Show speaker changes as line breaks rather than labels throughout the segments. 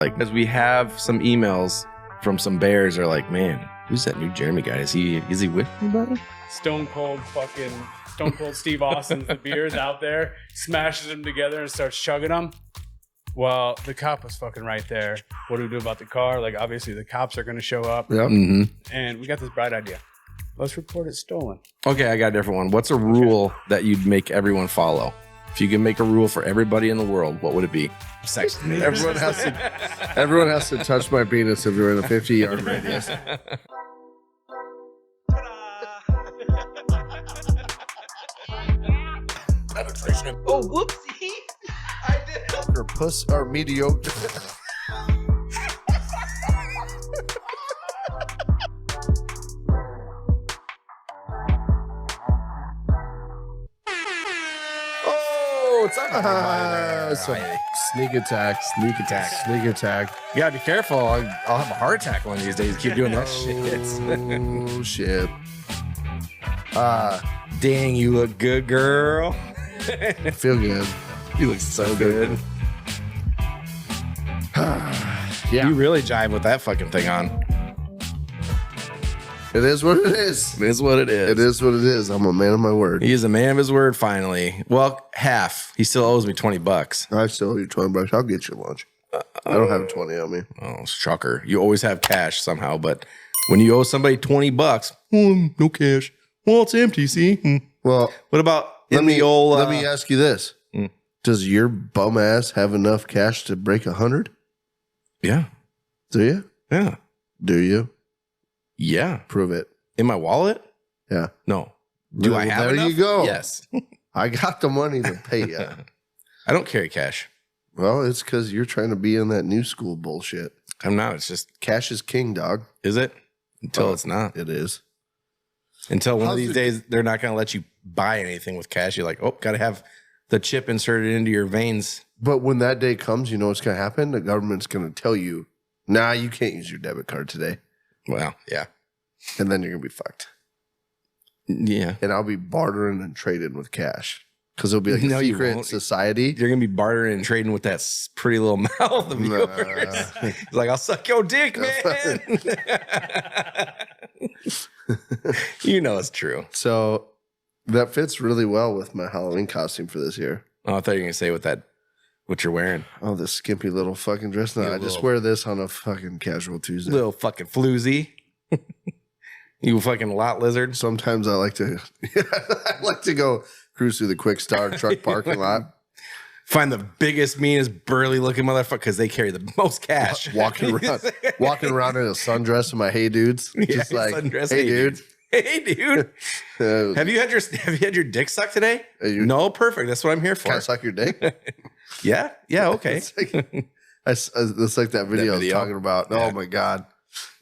Like, as we have some emails from some bears are like, man, who's that new Jeremy guy? Is he with anybody?
Stone Cold Steve Austin's the beers out there, smashes them together and starts chugging them. Well, the cop was fucking right there. What do we do about the car? Like, obviously the cops are going to show up.
Yep.
Mm-hmm.
And we got this bright idea. Let's report it stolen.
Okay, I got a different one. What's a rule that you'd make everyone follow? If you can make a rule for everybody in the world, what would it be? Sex me.
Everyone has to touch my penis if you're in a 50-yard radius.
Oh, whoopsie. I did.
Or puss or mediocre.
Oh, it's not
So sneak attack.
Sneak attack.
Sneak attack.
You gotta be careful. I'll have a heart attack one of these days. Keep doing that shit.
Oh, shit.
Dang, you look good, girl.
Feel good.
You look so good.
Yeah.
You really jive with that fucking thing on.
It is what it is.
It is what it is.
It is what it is. I'm a man of my word.
He is a man of his word, finally. Well, half. He still owes me $20.
I still owe you $20. I'll get you lunch. I don't have 20 on me.
Oh, shocker. You always have cash somehow, but when you owe somebody $20, no cash. Well, it's empty, see?
Well,
What about
let me
old...
ask you this. Does your bum ass have enough cash to break 100?
Yeah.
Do you?
Yeah.
Do you?
Yeah.
Prove it.
In my wallet?
Yeah.
No. Do I have
There
enough?
you go.
Yes.
I got the money to pay you.
I don't carry cash.
Well, it's because you're trying to be in that new school bullshit.
I'm not. It's just...
Cash is king, dog.
Is it? Until it's not.
It is.
Until one of
How's
these
it-
days, they're not going to let you buy anything with cash. You're like, oh, got to have the chip inserted into your veins.
But when that day comes, you know what's going to happen? The government's going to tell you, nah, you can't use your debit card today.
Well, yeah.
And then you're going to be fucked.
Yeah.
And I'll be bartering and trading with cash. Because it'll be like
No,
a
you
secret
won't.
society.
You're going to be bartering and trading with that pretty little mouth of yours. It's like, I'll suck your dick, man. You know it's true.
So that fits really well with my Halloween costume for this year.
Oh, I thought you were going to say what you're wearing.
Oh, this skimpy little fucking dress. No,
You
I just
little-
wear this on a fucking casual Tuesday.
Little fucking floozy. You fucking lot lizard.
Sometimes I like to go cruise through the Quick Star truck parking lot.
Find the biggest, meanest, burly looking motherfucker because they carry the most cash.
Walking around in a sundress with my hey dudes. Just like,
sundress,
hey dude.
Hey dude. Have you had your dick sucked today? No, perfect. That's what I'm here for.
Can I suck your dick?
Yeah. Yeah. Okay.
It's like that video I was talking about.
Yeah.
Oh my God.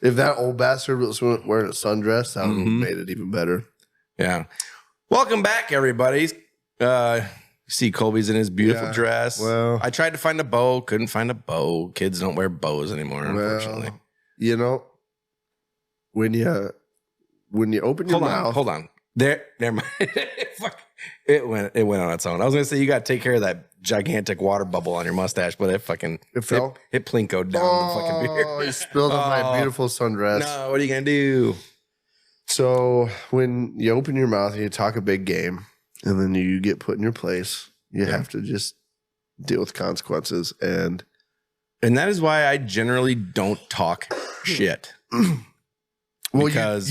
If that old bastard was wearing a sundress, that would have made it even better.
Yeah. Welcome back, everybody. See Colby's in his beautiful dress.
Well,
I tried to find a bow, couldn't find a bow. Kids don't wear bows anymore, unfortunately.
You know, when you open your mouth.
Hold on. There, never mind. Fuck. It went on its own. I was gonna say you gotta take care of that gigantic water bubble on your mustache, but it
fell.
It plinkoed down the fucking beer.
Oh, you spilled on my beautiful sundress.
No, what are you gonna do?
So when you open your mouth and you talk a big game, and then you get put in your place, you have to just deal with consequences. And
that is why I generally don't talk shit.
Well,
because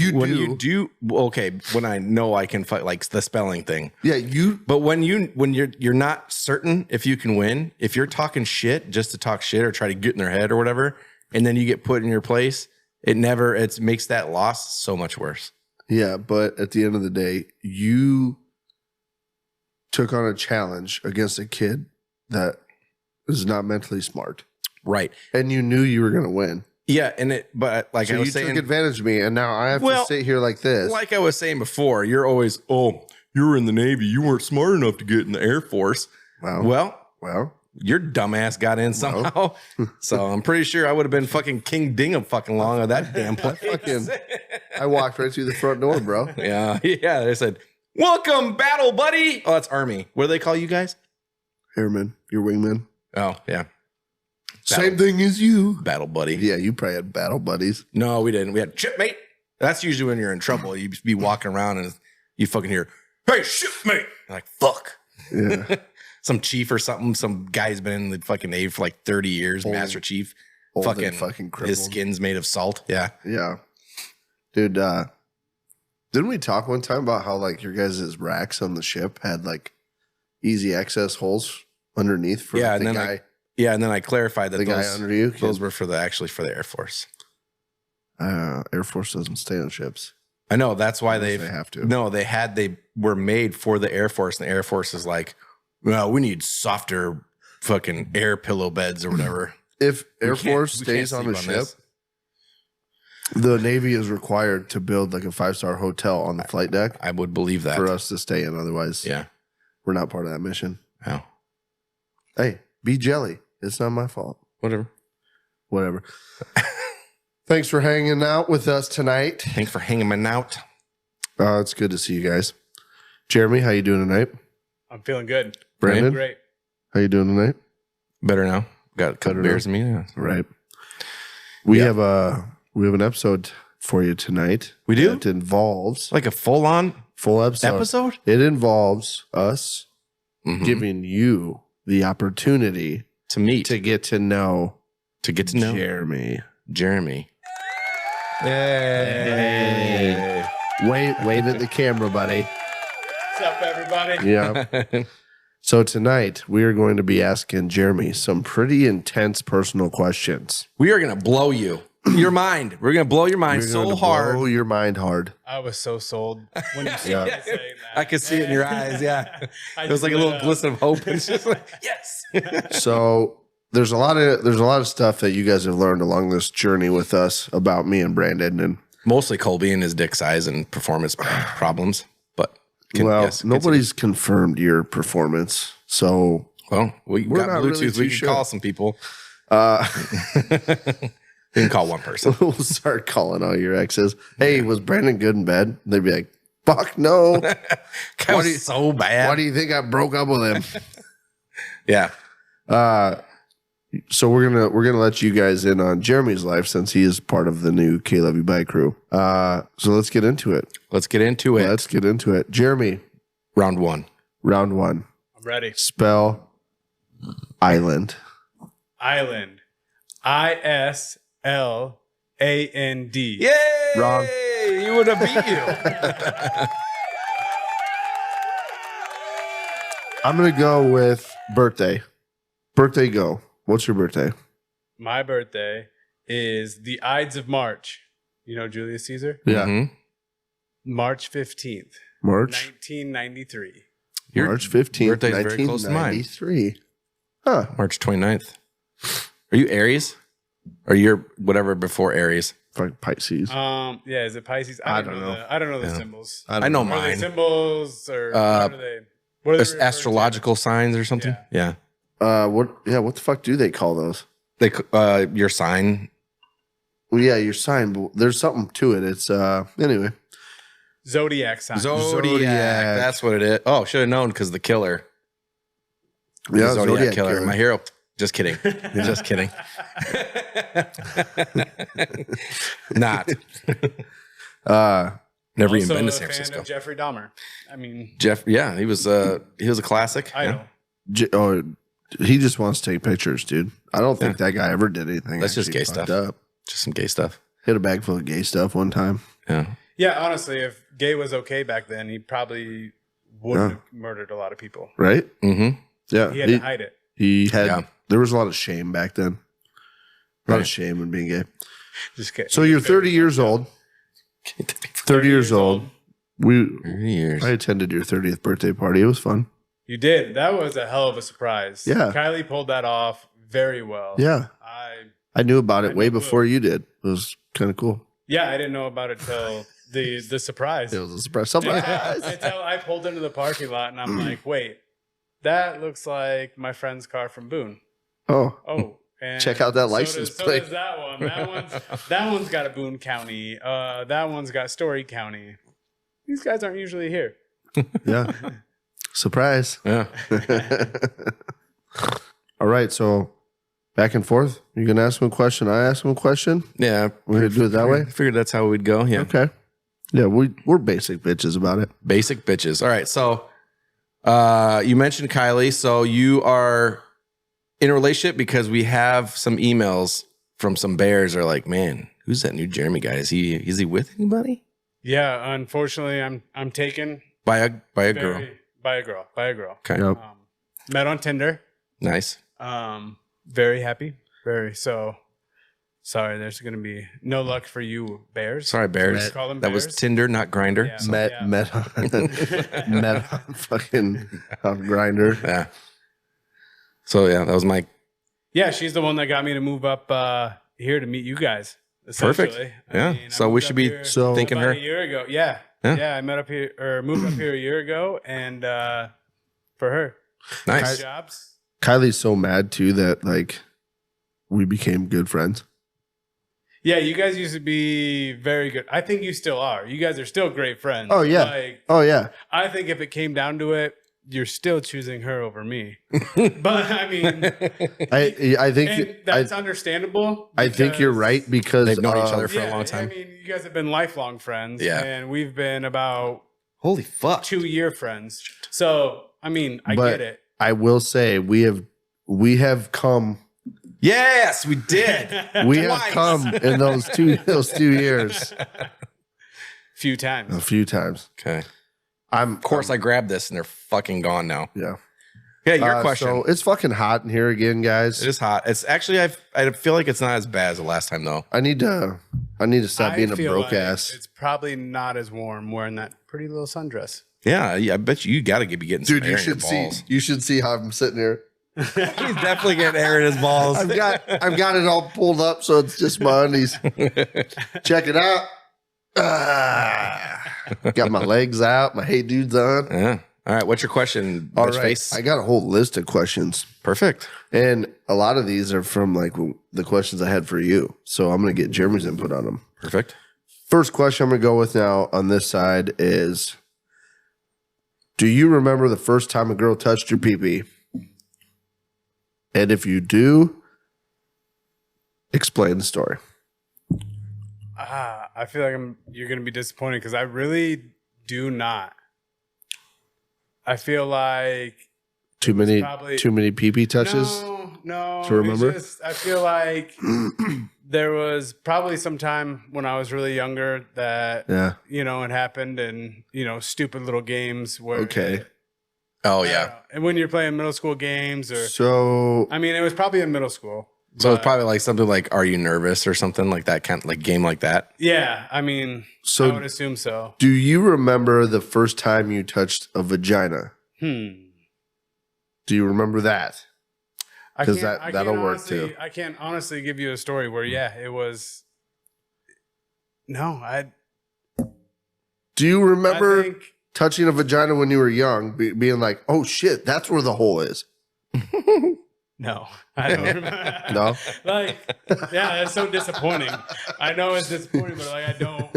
when I know I can fight, like the spelling thing.
Yeah,
But when you're not certain if you can win, if you're talking shit just to talk shit or try to get in their head or whatever, and then you get put in your place, it makes that loss so much worse.
Yeah, but at the end of the day, you took on a challenge against a kid that is not mentally smart.
Right.
And you knew you were going to win.
Yeah, but like
so
I was
you
saying,
took advantage of me, and now I have to sit here like this.
Like I was saying before, you're always, you were in the Navy. You weren't smart enough to get in the Air Force. Well, your dumbass got in somehow. So I'm pretty sure I would have been fucking King Dingham fucking long of that damn place.
I walked right through the front door, bro.
Yeah. They said, welcome, battle buddy. Oh, that's Army. What do they call you guys?
Airman, your wingman.
Oh, yeah.
Same thing as you.
Battle buddy.
Yeah, you probably had battle buddies.
No, we didn't. We had shipmate. That's usually when you're in trouble. You be walking around and you fucking hear, "Hey, shipmate!" You're like, fuck.
Yeah.
Some chief or something. Some guy's been in the fucking Navy for like 30 years.
Old-
Master Chief.
Old and
Fucking
crippled.
his skin's made of salt. Yeah.
Yeah. Dude, didn't we talk one time about how like your guys' racks on the ship had like easy access holes underneath for
Yeah,
the
and then
guy?
And then I clarified that
The guy under you?
those were for the Air Force.
Air Force doesn't stay on ships.
I know. That's why
Unless they have to.
No, they were made for the Air Force, and the Air Force is like, well, we need softer fucking air pillow beds or whatever.
If
We
Air
can't-
Force
we can't
stays on
sleep
the ship,
this.
the Navy is required to build like a 5-star hotel on the flight deck
I would believe that.
for us to stay in. Otherwise,
Yeah.
we're not part of that mission.
Oh,
Hey, be jelly. It's not my fault.
whatever.
Whatever. Thanks for hanging out with us tonight.
Thanks for hanging me out.
It's good to see you guys. Jeremy, how you doing tonight?
I'm feeling good.
Brandon,
Great.
how you doing tonight?
Better now. Got a couple
Better
beers in me. Yeah.
Right. We have an episode for you tonight.
We do?
It involves
Like a full-on
full episode. It involves us
Mhm.
giving you the opportunity
to meet,
to get to know
Jeremy.
Jeremy.
Hey.
Wait at the camera, buddy.
What's up, everybody?
Yeah. So tonight we are going to be asking Jeremy some pretty intense personal questions.
We are going to blow your mind. We're going to blow your mind
We're going
so
to
hard.
blow your mind hard.
I was so sold when you started
Yeah.
saying that.
I could see it in your eyes. Yeah.
I
It was
just
like a
lit
little
up.
glisten of hope. It's just like, yes.
So there's a lot of stuff that you guys have learned along this journey with us about me and Brandon, and
Mostly Colby and his dick size and performance problems. But
nobody's confirmed your performance. So
we
We're
got
not
Bluetooth.
really too
We can
sure.
call some people.
uh,
We can call one person.
we'll start calling all your exes. Hey, was Brandon good in bed? They'd be like, "Fuck no."
That
Why
was
do you-
so bad.
Why do you think I broke up with him?
Yeah.
So we're gonna let you guys in on Jeremy's life since he is part of the new KLYB crew. So let's get into it.
Let's get into it.
Let's get into it. Jeremy,
Round one.
round one.
I'm ready.
Spell island.
Island. ISLAND.
Yay!
Wrong.
You would have beat you.
I'm gonna go with birthday. Birthday go. What's your birthday?
My birthday is the Ides of March. You know Julius Caesar?
Yeah.
Mhm.
March 15th,
March
1993.
Your
March 15th,
birthday's very close to mine.
1993. Huh.
March 29th. Are you Aries? Or you're whatever before Aries?
Like Pisces.
Yeah, is it Pisces?
I don't know.
I don't know the
Yeah.
symbols.
I know
Are they
mine.
symbols or what are they? What are they referred to?
Astrological signs or something? Yeah.
What the fuck do they call those?
They your sign.
Well, yeah, your sign, but there's something to it. It's anyway.
Zodiac sign.
Zodiac. That's what it is. Oh, should have known because the killer.
Yeah,
The
Zodiac
killer.
killer.
My hero. Just kidding. Just kidding. Not. Never even
Also
been to
a
San
fan
Francisco.
of Jeffrey Dahmer. I mean,
Jeff, yeah, he was a classic.
idol.
He just wants to take pictures, dude. I don't think that guy ever did anything.
That's just
actually
gay
fucked
stuff.
Up.
Just some gay stuff.
Hit a bag full of gay stuff one time.
Yeah.
Yeah, honestly, if gay was okay back then, he probably wouldn't have murdered a lot of people.
Right?
Mm-hmm.
Yeah.
He had to hide it.
He had.
Yeah.
There was a lot of shame back then. A lot
Right.
of shame in being gay.
Just kidding.
So you're 30 years old. 30 years old.
Years.
I attended your 30th birthday party. It was fun.
You did. That was a hell of a surprise.
Yeah.
Kylie pulled that off very well.
Yeah. I knew about it
I
way
knew
before you did. It was kind of cool.
I didn't know about it till the surprise.
It was a surprise. Surprise.
Until I pulled into the parking lot and I'm like, wait, that looks like my friend's car from Boone.
Oh.
Oh, and
Check out that license
so
plate.
does that one. That one's got a Boone County. That one's got Story County. These guys aren't usually here.
Yeah. Surprise.
Yeah.
All right. So Back and forth. You can ask him a question. I ask him a question.
Yeah.
We're going to do it that way?
I figured that's how we'd go. Yeah.
Okay. Yeah, we're basic bitches about it.
Basic bitches. All right. So you mentioned Kylie. So you are in a relationship because we have some emails from some bears are like, man, who's that new Jeremy guy? Is he with anybody?
Yeah, unfortunately, I'm taken
By a girl.
By a girl.
Okay.
Yep.
Met on Tinder.
Nice.
Very happy. Very so. Sorry, there's going to be no luck for you, bears.
Sorry, bears.
Call them
That
bears.
was Tinder, not Grinder.
Yeah.
So,
Met on fucking Grinder.
yeah. So yeah, that was my
Yeah, she's the one that got me to move up here to meet you guys.
perfect.
essentially.
Yeah.
I
So we
moved
should
up
be
here
thinking
about
her.
a year ago. Yeah.
Yeah.
Yeah, I met up here or moved up here a year ago, and for her,
Nice.
jobs.
Kylie's so mad too that like we became good friends.
Yeah, you guys used to be very good. I think you still are. You guys are still great friends.
Oh, yeah.
Like,
Oh yeah.
I think if it came down to it, you're still choosing her over me. But I mean,
I think
and that's understandable.
I think you're
because-
right because
They've known each
of-
other for a
Yeah,
long time.
I mean, you guys have been lifelong friends.
Yeah.
And we've been about
Holy fuck.
2-year friends. So, I mean, I
But-
get it.
I will say we have come
Yes, we did.
we have
Twice.
come in those 2 years
Few times.
a few times.
Okay.
Of
I grabbed this and they're fucking gone now.
yeah.
Yeah, your question.
So it's fucking hot in here again, guys.
It is hot. It's actually I feel like it's not as bad as the last time though.
I need to stop being a
feel
broke
like
ass.
It's probably not as warm wearing that pretty little sundress.
Yeah, I bet you got to be getting some
Dude,
air
you
in your
should see
balls.
you should see how I'm sitting here.
He's definitely getting air in his balls.
I've got it all pulled up so it's just my undies. Check it out. Got my legs out, my hey dudes on.
Yeah. All right. What's your question?
All
Bitch
right.
face?
I got a whole list of questions.
Perfect.
And a lot of these are from like the questions I had for you. So I'm going to get Jeremy's input on them.
Perfect.
First question I'm going to go with now on this side is, do you remember the first time a girl touched your pee-pee? And if you do, explain the story.
I feel like you're going to be disappointed because I really do not. I feel like
Too many pee-pee touches?
No.
to remember?
It's just, I feel like there was probably some time when I was really younger that,
Yeah.
it happened and, stupid little games where.
Okay.
Oh
I don't
yeah.
know. And when you're playing middle school games or,
So
I mean, it was probably in middle school.
So it's
but-
probably like something like "Are you nervous?" or something like that kind of like game like that.
Yeah. I mean,
So-
I would assume so.
do you remember the first time you touched a vagina?
Do
Do you remember that? 'Cause
I
that'll
can't
work,
honestly-
too.
I can't honestly give you a story where, it was. No,
Do you remember
I think
touching a vagina when you were young, being like, oh shit, that's where the hole is?
no. I don't remember.
No?
That's so disappointing. I know it's disappointing, but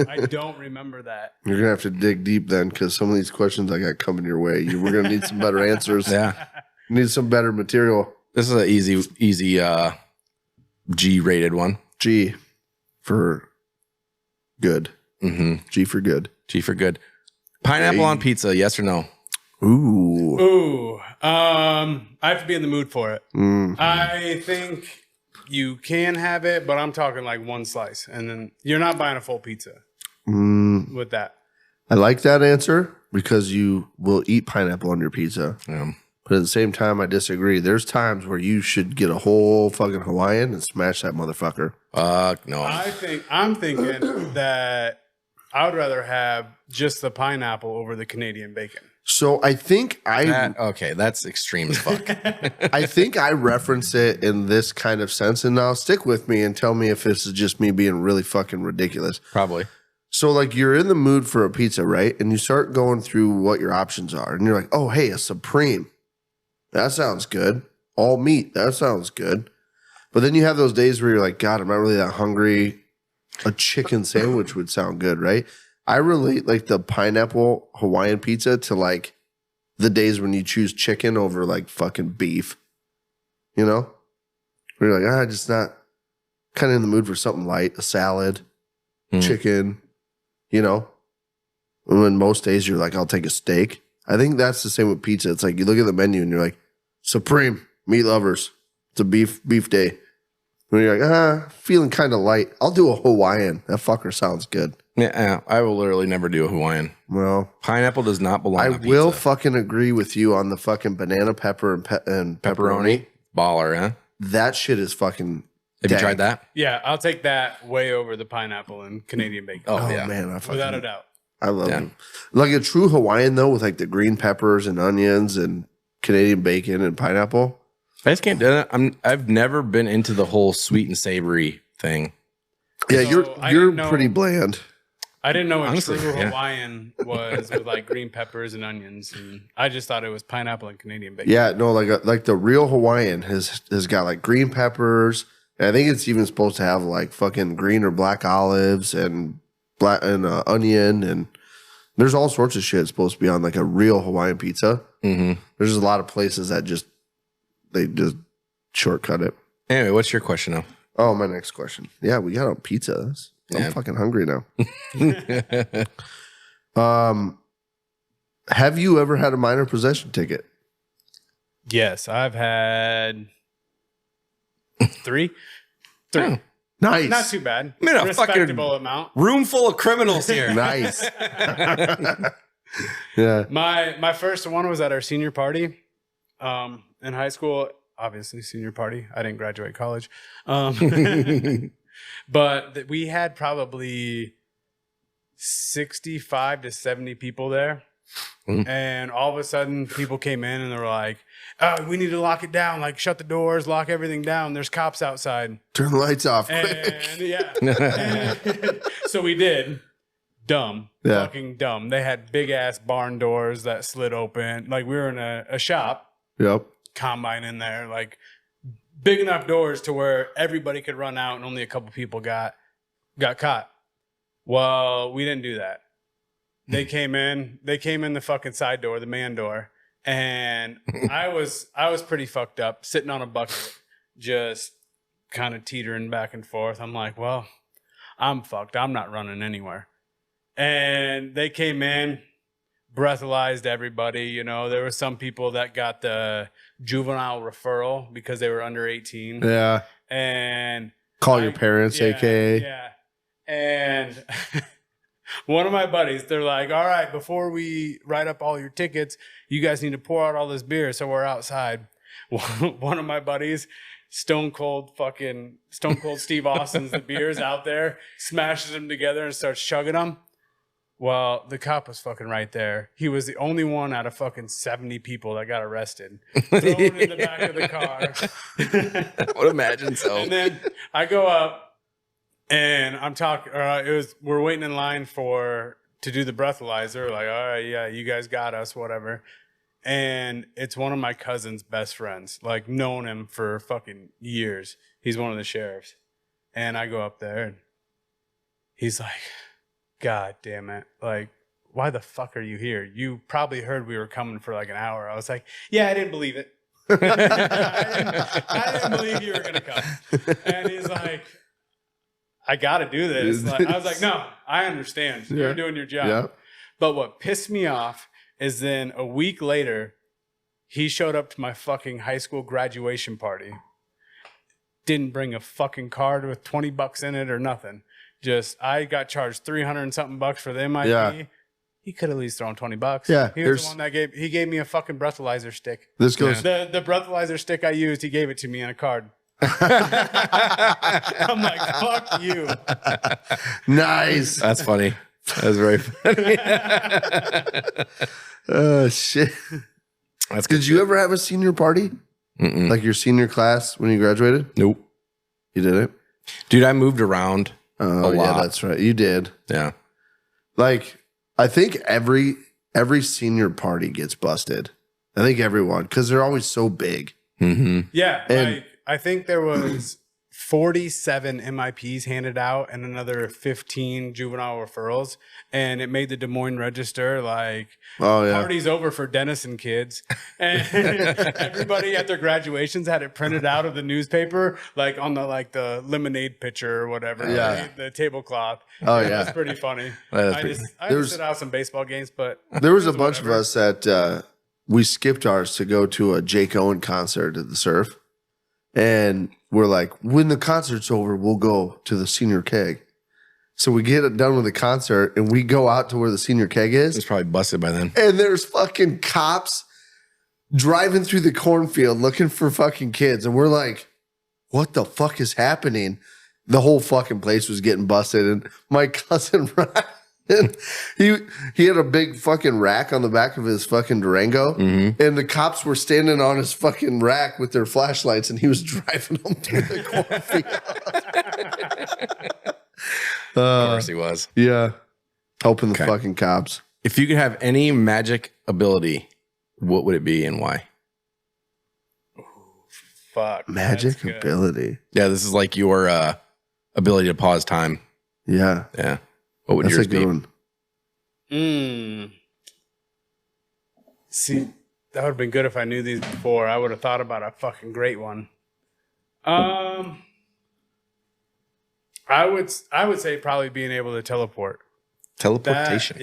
I don't remember that.
You're going to have to dig deep then because some of these questions I got coming your way. We're going to need some better answers.
Yeah.
Need some better material.
This is an easy G-rated one.
G for good.
Mm-hmm.
G for good.
G for good. Pineapple on pizza, yes or no?
Ooh.
Ooh, I have to be in the mood for it.
Mm.
I think you can have it, but I'm talking like one slice, and then you're not buying a full pizza with that.
I like that answer because you will eat pineapple on your pizza.
Yeah.
But at the same time, I disagree. There's times where you should get a whole fucking Hawaiian and smash that motherfucker.
No.
I'm thinking that I would rather have just the pineapple over the Canadian bacon.
So I think
That's extreme as fuck.
I think I reference it in this kind of sense, and now stick with me and tell me if this is just me being really fucking ridiculous.
Probably.
So like you're in the mood for a pizza, right? And you start going through what your options are, and you're like, oh hey, a Supreme. That sounds good. All meat. That sounds good. But then you have those days where you're like, God, I'm not really that hungry. A chicken sandwich would sound good, right? I relate like the pineapple Hawaiian pizza to like the days when you choose chicken over like fucking beef. You know? Where you're like, just not kind of in the mood for something light, a salad, chicken, you know. And when most days you're like, I'll take a steak. I think that's the same with pizza. It's like you look at the menu and you're like, Supreme, meat lovers. It's a beef day. When you're like, feeling kind of light. I'll do a Hawaiian. That fucker sounds good.
Yeah, I will literally never do a Hawaiian.
Well,
pineapple does not belong.
I
on pizza.
will fucking agree with you on the fucking banana pepper and pepperoni.
Baller, huh?
That shit is fucking.
Have you tried that?
Yeah, I'll take that way over the pineapple and Canadian bacon.
Oh yeah,
man,
without a doubt.
I love them. Like a true Hawaiian though, with like the green peppers and onions and Canadian bacon and pineapple.
I just can't do that. I've never been into the whole sweet and savory thing.
Yeah, you're pretty bland.
I didn't know what true Hawaiian was with like green peppers and onions, and I just thought it was pineapple and Canadian bacon.
Yeah, no, like the real Hawaiian has got like green peppers, and I think it's even supposed to have like fucking green or black olives and onion, and there's all sorts of shit supposed to be on like a real Hawaiian pizza. Mm-hmm. There's a lot of places that they just shortcut it.
Anyway, what's your question now?
Oh, my next question. Yeah, we got on pizzas. I'm fucking hungry now. Have you ever had a minor possession ticket?
Yes, I've had 3.
Oh, nice.
Not too bad.
I mean, a
respectable
fucking
amount.
Room full of criminals here.
Nice. Yeah.
My first one was at our senior party in high school. Obviously, senior party. I didn't graduate college. But we had probably 65 to 70 people there. And all of a sudden, people came in and they were like, "Oh, we need to lock it down. Like, shut the doors, lock everything down. There's cops outside.
Turn the lights off quick."
And yeah. So we did. Dumb.
Yeah.
Fucking dumb. They had big ass barn doors that slid open. Like, we were in a shop.
Yep.
Combine in there, like big enough doors to where everybody could run out and only a couple people got caught. Well, we didn't do that. They came in the fucking side door, the man door, and I was pretty fucked up, sitting on a bucket, just kind of teetering back and forth. I'm like, well, I'm fucked. I'm not running anywhere. And they came in, breathalyzed everybody. You know, there were some people that got the juvenile referral because they were under 18.
Yeah.
And
call your parents, aka.
Yeah. And one of my buddies, they're like, "All right, before we write up all your tickets, you guys need to pour out all this beer so we're outside." One of my buddies, Stone Cold Steve Austin's the beers out there, smashes them together and starts chugging them. Well, the cop was fucking right there. He was the only one out of fucking 70 people that got arrested. Thrown in the back of the car.
I would imagine so.
And then I go up and I'm talking, we're waiting in line to do the breathalyzer. Like, all right, yeah, you guys got us, whatever. And it's one of my cousin's best friends, like known him for fucking years. He's one of the sheriffs. And I go up there and he's like, "God damn it. Like, why the fuck are you here? You probably heard we were coming for like an hour." I was like, "Yeah, I didn't believe it." I didn't believe you were going to come. And he's like, "I got to do this." Like, I was like, "No, I understand. You're doing your job."
Yeah.
But what pissed me off is then a week later, he showed up to my fucking high school graduation party. Didn't bring a fucking card with $20 in it or nothing. Just, I got charged 300 and something bucks for the MIP.
Yeah.
He could at least thrown $20.
Yeah,
He was the one that gave me a fucking breathalyzer stick.
This goes.
The breathalyzer stick I used, he gave it to me on a card. I'm like, fuck you.
Nice.
That's funny. That's very funny.
Oh shit. Did you ever have a senior party?
Mm-mm.
Like your senior class when you graduated?
Nope.
You didn't?
Dude, I moved around a lot.
Yeah, that's right. You did.
Yeah.
Like, I think every senior party gets busted. I think everyone, because they're always so big.
Mm-hmm.
Yeah.
And-
like, I think there was 47 MIPs handed out and another 15 juvenile referrals. And it made the Des Moines Register like, party's over for Denison kids. And everybody at their graduations had it printed out of the newspaper, like on the lemonade pitcher or whatever, the tablecloth.
Oh, yeah.
That's pretty funny. I just sit out some baseball games, but
there was a bunch of us that we skipped ours to go to a Jake Owen concert at the Surf. And we're like, when the concert's over, we'll go to the senior keg. So we get it done with the concert and we go out to where the senior keg is.
It's probably busted by then.
And there's fucking cops driving through the cornfield looking for fucking kids. And we're like, what the fuck is happening? The whole fucking place was getting busted. And my cousin Ryan, he had a big fucking rack on the back of his fucking Durango. Mm-hmm. And the cops were standing on his fucking rack with their flashlights and he was driving them through the cornfield.
Of course he was.
Yeah. Helping the fucking cops.
If you could have any magic ability, what would it be and why?
Fuck.
Magic ability.
Yeah, this is like your ability to pause time.
Yeah.
Yeah. What would yours be?
See, that would have been good if I knew these before. I would have thought about a fucking great one. I would say probably being able to teleport.
Teleportation.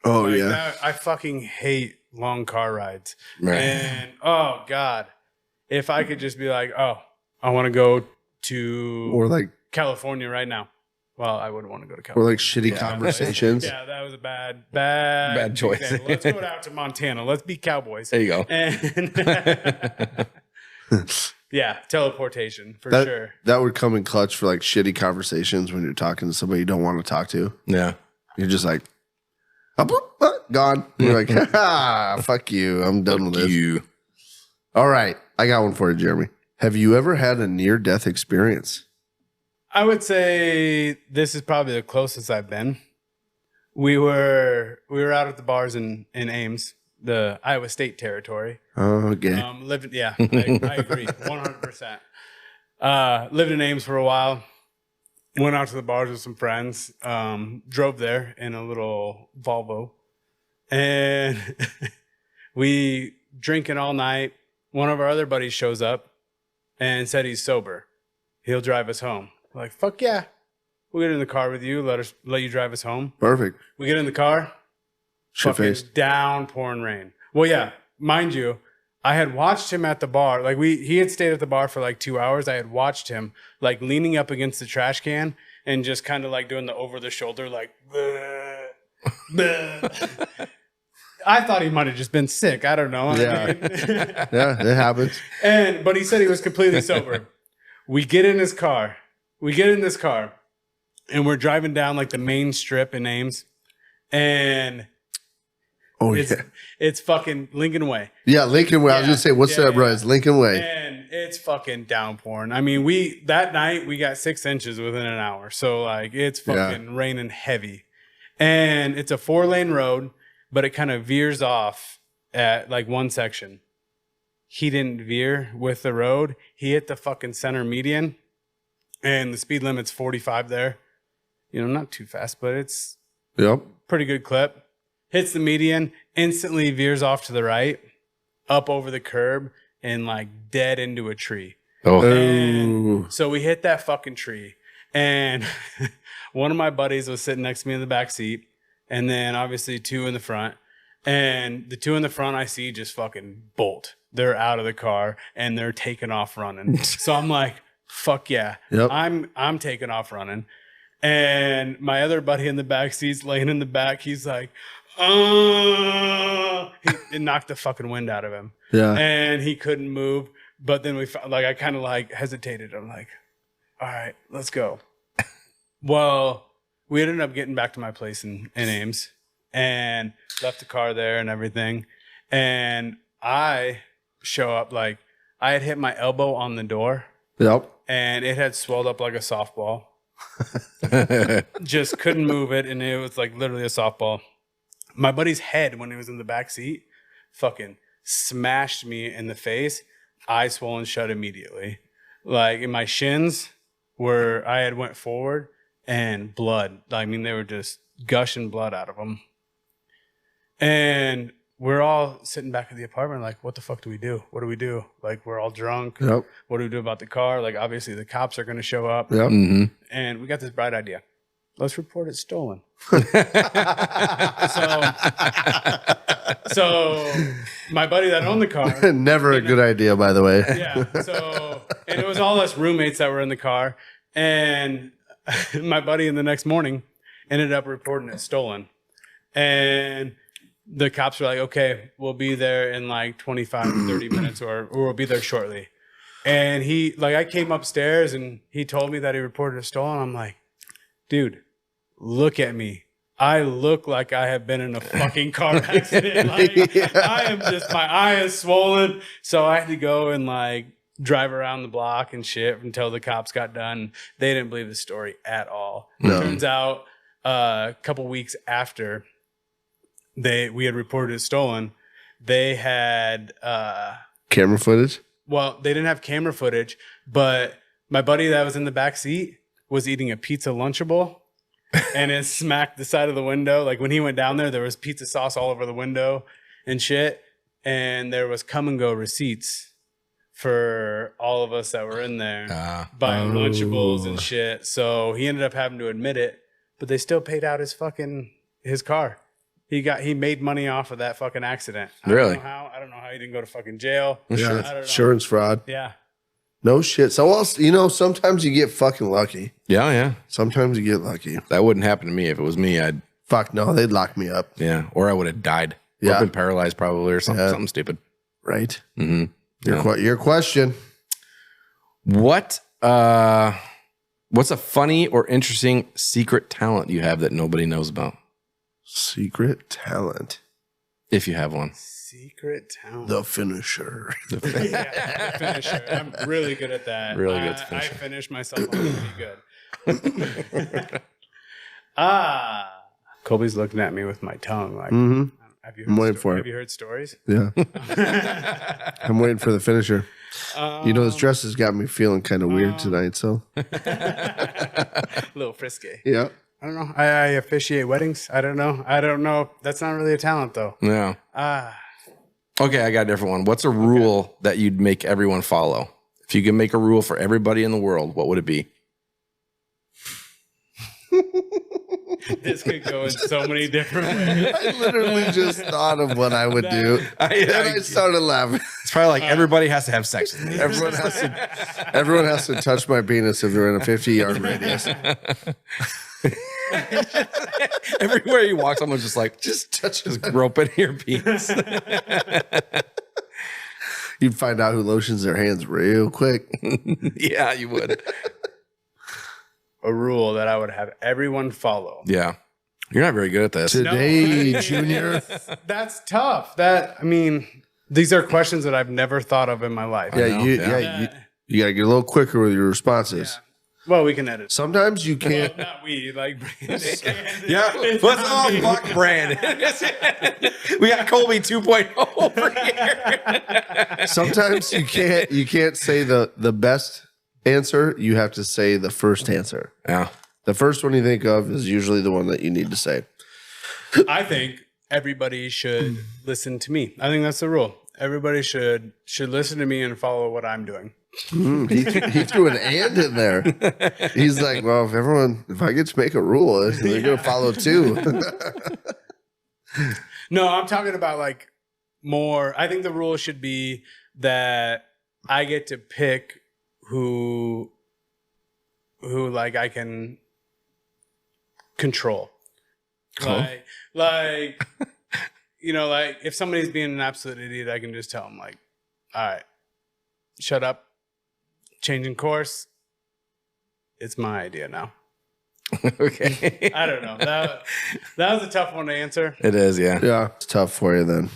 Oh, yeah.
I fucking hate long car rides.
Right.
And, oh, God. If I could just be like, oh, I want to go to
or like
California right now. Well, I wouldn't want to go to California.
Or like shitty conversations.
Yeah, that was a bad
choice.
Example. Let's go out to Montana. Let's be cowboys.
There you go.
And yeah, teleportation for sure.
That would come in clutch for like shitty conversations when you're talking to somebody you don't want to talk to.
Yeah.
You're just like, gone. And you're like, fuck you. I'm done with this. All right. I got one for you, Jeremy. Have you ever had a near-death experience?
I would say this is probably the closest I've been. We were out at the bars in Ames, the Iowa State territory.
Oh, okay.
I agree, 100%. Lived in Ames for a while. Went out to the bars with some friends. Drove there in a little Volvo, and we drinking all night. One of our other buddies shows up and said he's sober. He'll drive us home. We're like, fuck yeah. We'll get in the car with you. Let you drive us home.
Perfect.
We get in the car.
Shit-faced.
Downpouring rain. Well, yeah. Mind you, I had watched him at the bar. Like he had stayed at the bar for like 2 hours. I had watched him like leaning up against the trash can and just kind of like doing the over the shoulder like. Bleh, bleh. I thought he might have just been sick. I don't know.
Yeah, yeah, it happens.
But he said he was completely sober. We get in his car. And we're driving down like the main strip in Ames, and it's fucking Lincoln Way.
Yeah, Lincoln Way. I was gonna say, what's that, bro? It's Lincoln Way,
and it's fucking downpouring. I mean, that night we got 6 inches within an hour, so like it's fucking raining heavy, and it's a 4-lane road. But it kind of veers off at like one section. He didn't veer with the road. He hit the fucking center median, and the speed limit's 45 there. You know, not too fast, but it's pretty good clip. Hits the median, instantly veers off to the right, up over the curb, and like dead into a tree. And so we hit that fucking tree, and one of my buddies was sitting next to me in the back seat. And then obviously 2 in the front. And the 2 in the front I see just fucking bolt. They're out of the car and they're taking off running. So I'm like, fuck yeah.
Yep.
I'm taking off running. And my other buddy in the back seat's laying in the back. He's like, it knocked the fucking wind out of him.
Yeah.
And he couldn't move. But then I kind of like hesitated. I'm like, all right, let's go. Well, we ended up getting back to my place in Ames and left the car there and everything. And I show up like I had hit my elbow on the door.
Yep.
And it had swelled up like a softball. Just couldn't move it. And it was like literally a softball. My buddy's head, when he was in the back seat, fucking smashed me in the face. Eye swollen shut immediately. Like in my shins, where I had went forward and blood. I mean, they were just gushing blood out of them. And we're all sitting back at the apartment like, what the fuck do we do? What do we do? Like, we're all drunk.
Yep.
What do we do about the car? Like, obviously the cops are going to show up.
Yep.
Mm-hmm.
And we got this bright idea. Let's report it stolen. So my buddy that owned the car.
Never a good idea, by the way.
Yeah. So, and it was all us roommates that were in the car. And my buddy in the next morning ended up reporting it stolen. And the cops were like, okay, we'll be there in like 25, 30 minutes or we'll be there shortly. And he, like, I came upstairs and he told me that he reported it stolen. I'm like, dude, look at me. I look like I have been in a fucking car accident. Like, I am just, my eye is swollen. So I had to go and like drive around the block and shit until the cops got done. They didn't believe the story at all.
No.
Turns out a couple weeks after we had reported it stolen, they had
Camera footage?
well, they didn't have camera footage, but my buddy that was in the back seat was eating a pizza Lunchable and it smacked the side of the window. Like when he went down there was pizza sauce all over the window and shit. And there was come and go receipts for all of us that were in there buying Lunchables and shit. So he ended up having to admit it, but they still paid out his car. He made money off of that fucking accident.
Really?
I don't know how he didn't go to fucking jail.
Yeah.
I don't know.
Insurance fraud.
Yeah.
No shit. So else, you know, sometimes you get fucking lucky.
Yeah.
Sometimes you get lucky.
That wouldn't happen to me. If it was me, I'd.
Fuck no, they'd lock me up.
Yeah. Or I would have died.
Yeah.
Or been paralyzed probably or something,
Yeah.
something stupid.
Right.
Mm-hmm.
Your question.
What's a funny or interesting secret talent you have that nobody knows about?
Secret talent.
If you have one.
Secret talent.
The finisher.
Yeah, the finisher. I'm really good at that.
Really good at
I
finishing.
finish myself pretty good. Colby's looking at me with my tongue. Like,
Mm-hmm.
have you
I'm waiting
heard
for it.
Have you heard stories?
Yeah. I'm waiting for the finisher. You know, this dress has got me feeling kind of weird tonight, so.
A little frisky.
Yeah.
I don't know. I officiate weddings. I don't know. That's not really a talent, though.
No. Okay, I got a different one. What's a rule that you'd make everyone follow? If you could make a rule for everybody in the world, what would it be?
This could go in so many different ways.
I literally just thought of what I would do. And I started laughing.
It's probably like everybody has to have sex with me.
Everyone has to touch my penis if they're in a 50-yard radius.
Everywhere you walk, someone's just like,
Just touch his.
groping your penis.
You'd find out who lotions their hands real quick.
Yeah, you would.
A rule that I would have everyone follow.
Yeah. You're not very good at this.
Today, Junior.
That's tough. These are questions that I've never thought of in my life.
Yeah,
know,
you got to get a little quicker with your responses.
Well, we can edit.
Sometimes you can't.
Well, not we, like
Yeah, let's all fuck Brandon. We got Colby 2.0 over here.
Sometimes you can't say the best answer. You have to say the first answer.
Yeah.
The first one you think of is usually the one that you need to say.
I think everybody should listen to me. I think that's the rule. Everybody should listen to me and follow what I'm doing.
He threw an and in there. He's like, well, if I get to make a rule, they're gonna follow too.
No, I'm talking about like more. I think the rule should be that I get to pick who like I can control.
Cool.
Like you know, like if somebody's being an absolute idiot, I can just tell them like, all right, shut up, changing course. It's my idea now.
Okay.
I don't know. That was a tough one to answer.
It is, yeah.
Yeah, it's tough for you then.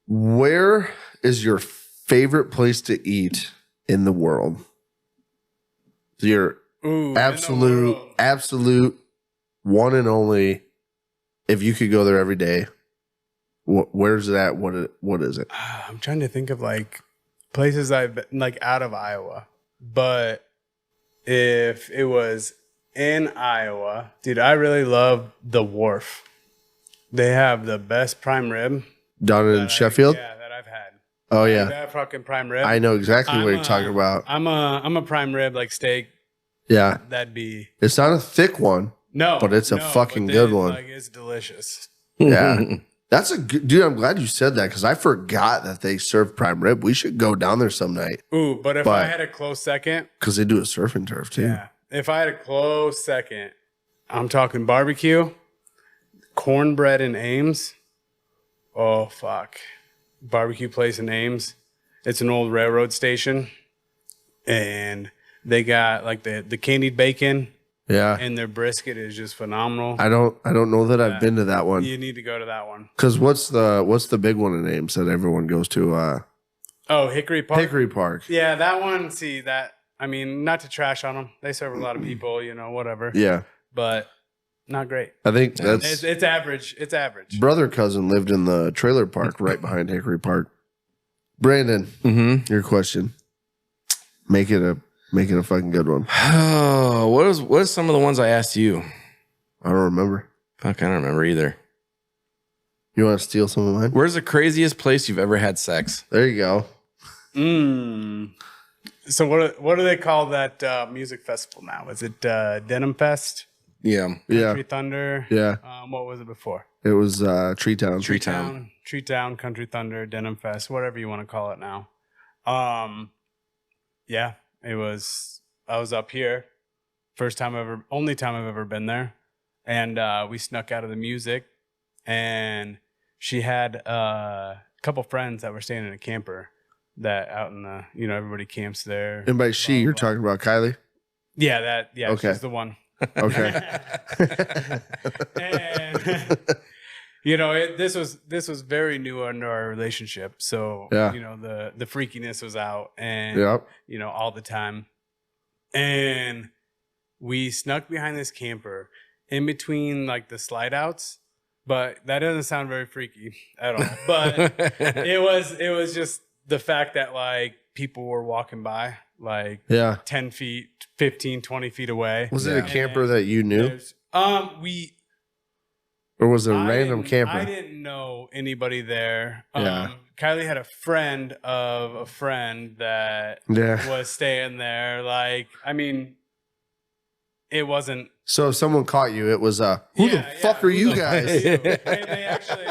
Where is your favorite place to eat in the world? Your
Ooh,
absolute one and only. If you could go there every day, where's that? What is it?
I'm trying to think of like places I've been like out of Iowa, but if it was in Iowa, dude, I really love the Wharf. They have the best prime rib
Down in Sheffield?
that I've had.
Oh, yeah.
That fucking prime rib.
I know exactly what you're talking about.
I'm a prime rib like steak.
Yeah.
That'd be.
It's not a thick one.
No.
But it's a fucking good one.
Like, it's delicious.
Yeah. That's a good, dude. I'm glad you said that because I forgot that they serve prime rib. We should go down there some night.
Ooh, but if I had a close second.
Because they do a surf and turf too.
Yeah. If I had a close second, I'm talking barbecue, cornbread in Ames. Oh, fuck. Barbecue place in Ames. It's an old railroad station. And they got like the candied bacon.
Yeah.
And their brisket is just phenomenal.
I don't know that I've been to that one.
You need to go to that one.
Because what's the big one in Ames that everyone goes to?
Hickory Park.
Hickory Park.
Yeah, that one. See that? I mean, not to trash on them. They serve a lot of people, whatever.
Yeah.
But not great.
I think that's
it's average. It's average.
Brother cousin lived in the trailer park right behind Hickory Park. Brandon, your question. Make it a fucking good one.
Oh, what is some of the ones I asked you?
I don't remember.
Fuck, I don't remember either.
You want to steal some of mine?
Where's the craziest place you've ever had sex?
There you go.
So what do they call that music festival now? Is it Denim Fest?
Yeah.
Country Thunder?
Yeah.
What was it before?
It was Tree Town.
Tree Town, Country Thunder, Denim Fest, whatever you want to call it now. Yeah, it was. I was up here, only time I've ever been there, and we snuck out of the music, and she had a couple friends that were staying in a camper that out in the, everybody camps there.
And by she, you're talking about Kylie?
Yeah,
okay.
She's the one.
Okay.
And this was very new under our relationship. So,
yeah.
The freakiness was out and, all the time. And we snuck behind this camper in between like the slide outs, but that doesn't sound very freaky at all. But it was just the fact that like people were walking by like 10 feet, 15, 20 feet away.
Was it a camper that you knew? Or was it a random camper?
I didn't know anybody there. Kylie had a friend of a friend that was staying there. Like, I mean, it wasn't.
So if someone caught you, it was who the fuck are you guys?
They actually,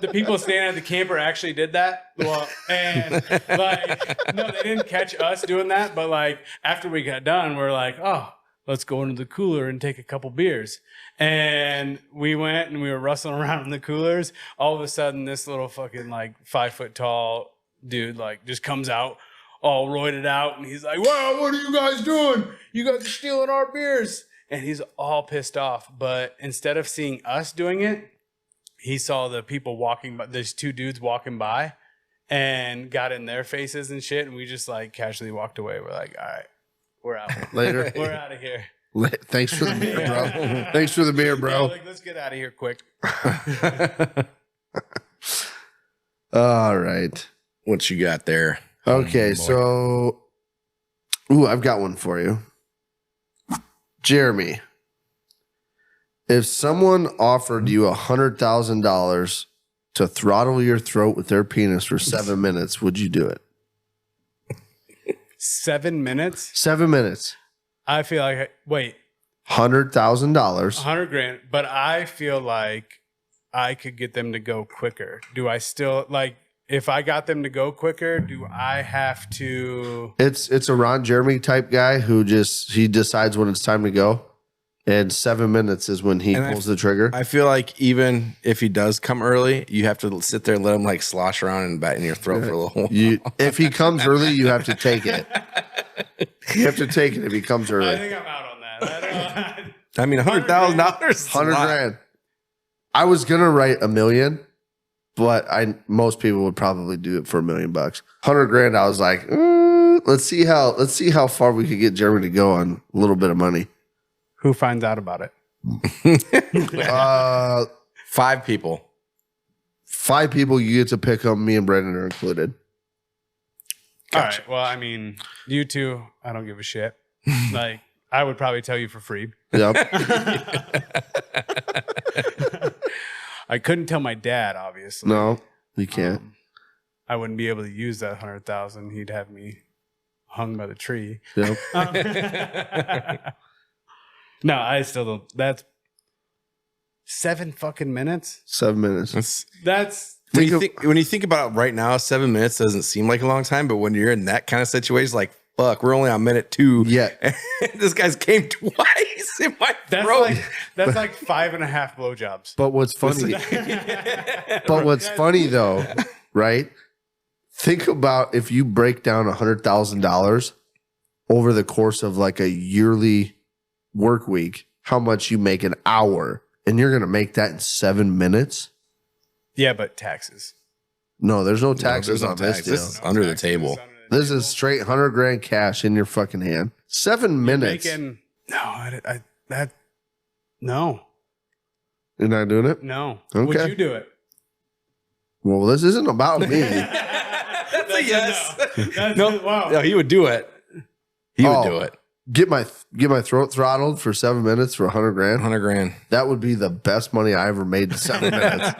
the people staying at the camper actually did that. Well, and like, no, they didn't catch us doing that. But like, after we got done, we're like, oh, let's go into the cooler and take a couple beers. And we went and we were rustling around in the coolers. All of a sudden, this little fucking like 5 foot tall dude like just comes out all roided out. And he's like, wow, what are you guys doing? You guys are stealing our beers. And he's all pissed off. But instead of seeing us doing it, he saw the people walking by, there's two dudes walking by and got in their faces and shit. And we just like casually walked away. We're like, all right, we're out.
Later.
We're out of here.
Thanks for the beer, bro. Thanks for the beer, bro.
Yeah, like, let's get out of here quick.
All right.
What you got there?
Okay, so I've got one for you. Jeremy, if someone offered you $100,000 to throttle your throat with their penis for 7 minutes, would you do it?
7 minutes?
7 minutes.
I feel like, wait.
$100,000.
$100,000, but I feel like I could get them to go quicker. Do I still, like, if I got them to go quicker, do I have to?
It's a Ron Jeremy type guy who he decides when it's time to go. And 7 minutes is when he pulls the trigger.
I feel like even if he does come early, you have to sit there and let him like slosh around and bat in your throat for a little while.
If he comes early, you have to take it. You have to take it if he comes early.
I think I'm out on that.
I mean, $100,000.
$100,000. I was gonna write $1 million, but most people would probably do it for $1 million. $100,000. I was like, let's see how far we could get Jeremy to go on a little bit of money.
Who finds out about it?
5 people.
5 people. You get to pick them. Me and Brandon are included.
Gotcha. All right. Well, I mean, you two, I don't give a shit. Like, I would probably tell you for free.
Yep.
I couldn't tell my dad, obviously.
No, you can't.
I wouldn't be able to use that 100,000. He'd have me hung by the tree.
Yep.
No, I still don't. That's 7 fucking minutes.
7 minutes.
That's
when you think about it right now, 7 minutes doesn't seem like a long time, but when you're in that kind of situation, it's like, fuck, we're only on minute 2.
Yeah.
This guy's came twice in my throat.
That's like 5.5 blowjobs.
But what's funny though, right? Think about if you break down $100,000 over the course of like a yearly work week, how much you make an hour, and you're gonna make that in 7 minutes.
Yeah, but taxes.
No, there's no taxes on this deal.
This is under the table.
This is straight 100 grand cash in your fucking hand. 7 minutes.
No.
You're not doing it?
No.
Okay.
Would you do it?
Well, this isn't about me.
That's a yes.
No. Wow.
No, he would do it. He would do it.
Get my throat throttled for 7 minutes for 100 grand.
100 grand.
That would be the best money I ever made in 7 minutes.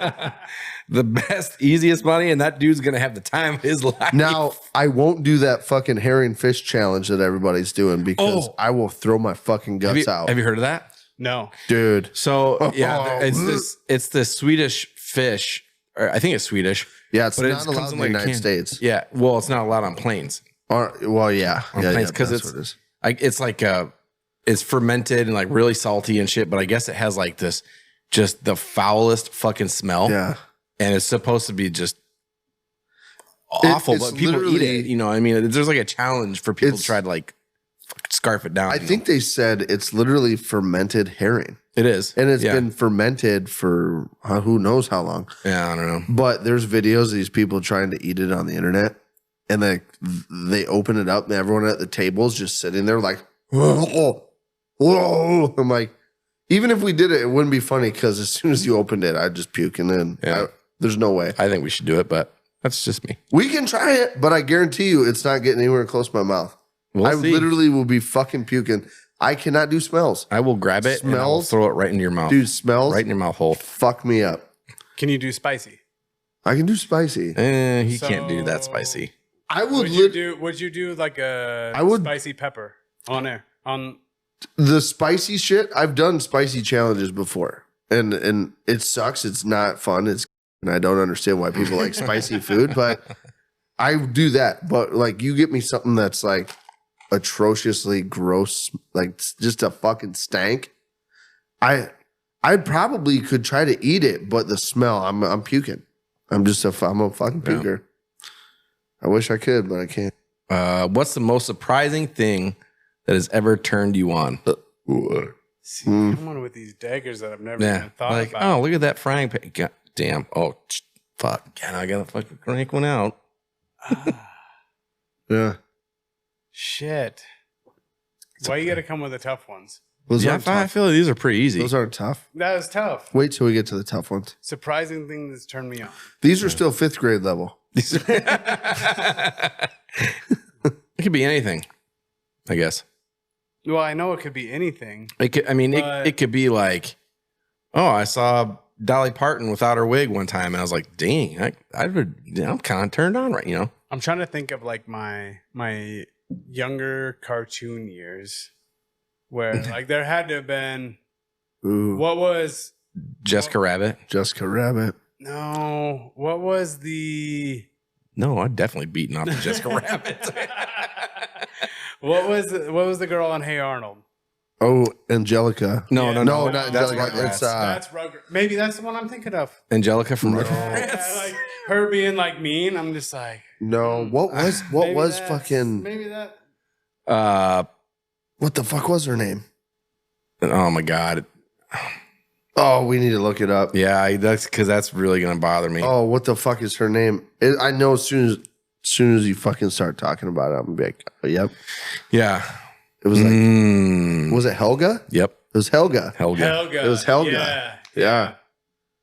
The best, easiest money, and that dude's gonna have the time of his life.
Now, I won't do that fucking herring fish challenge that everybody's doing because I will throw my fucking guts out.
Have you heard of that?
No.
Dude.
So yeah, it's this Swedish fish, or I think it's Swedish.
Yeah, it's
but
not allowed in the United States.
Yeah, well, it's not allowed on planes.
Well, yeah.
On planes because it's like it's fermented and like really salty and shit. But I guess it has like this just the foulest fucking smell.
Yeah.
And it's supposed to be just awful, but people eat it. You know, I mean, there's like a challenge for people to try to like scarf it down.
I think they said it's literally fermented herring.
It is.
And it's been fermented for who knows how long.
Yeah, I don't know.
But there's videos of these people trying to eat it on the internet. And they open it up and everyone at the table is just sitting there like, whoa. I'm like, even if we did it, it wouldn't be funny because as soon as you opened it, I'd just puke and then there's no way.
I think we should do it, but that's just me.
We can try it, but I guarantee you it's not getting anywhere close to my mouth. I literally will be fucking puking. I cannot do smells.
I will grab it and I'll throw it right into your mouth.
Dude, smells.
Right in your mouth hole.
Fuck me up.
Can you do spicy?
I can do spicy.
He can't do that spicy.
Would you do like a spicy pepper on there? On
the spicy shit, I've done spicy challenges before. And it sucks. It's not fun. And I don't understand why people like spicy food, but I do that. But like you get me something that's like atrociously gross, like just a fucking stank. I probably could try to eat it, but the smell, I'm puking. I'm a fucking puker. I wish I could, but I can't.
What's the most surprising thing that has ever turned you on?
See, come on with these daggers that I've never even thought about.
Oh, look at that frying pan. God damn. Oh, fuck. God, I gotta fucking crank one out.
Yeah.
Shit. Why you gotta come with the tough ones?
I feel like these are pretty easy.
Those aren't tough.
That is tough.
Wait till we get to the tough ones.
Surprising thing that's turned me on.
These are still 5th grade level.
It could be anything, I guess.
Well, I know it could be anything.
It could, it could be like, oh, I saw Dolly Parton without her wig one time, and I was like, dang, I'm kind of turned on, right? You know,
I'm trying to think of like my younger cartoon years, where like there had to have been.
Ooh.
What was
Jessica Rabbit?
Jessica Rabbit.
No, what was the?
No, I'd definitely beaten off the Jessica Rabbit.
What was the girl on Hey Arnold?
Oh, Angelica.
No,
not
that's
Angelica.
Rugrats.
That's Rugrats. Maybe that's the one I'm thinking of.
Angelica from Rugrats.
Yeah, like her being like mean. I'm just like,
no. What was fucking?
Maybe that.
What the fuck was her name?
Oh my god.
Oh, we need to look it up.
Yeah, that's because that's really gonna bother me.
Oh, what the fuck is her name? I know as soon as you fucking start talking about it, I'm gonna be like, oh, yep.
Yeah.
It was like, was it Helga?
Yep.
It was Helga.
Helga.
It was Helga. Yeah.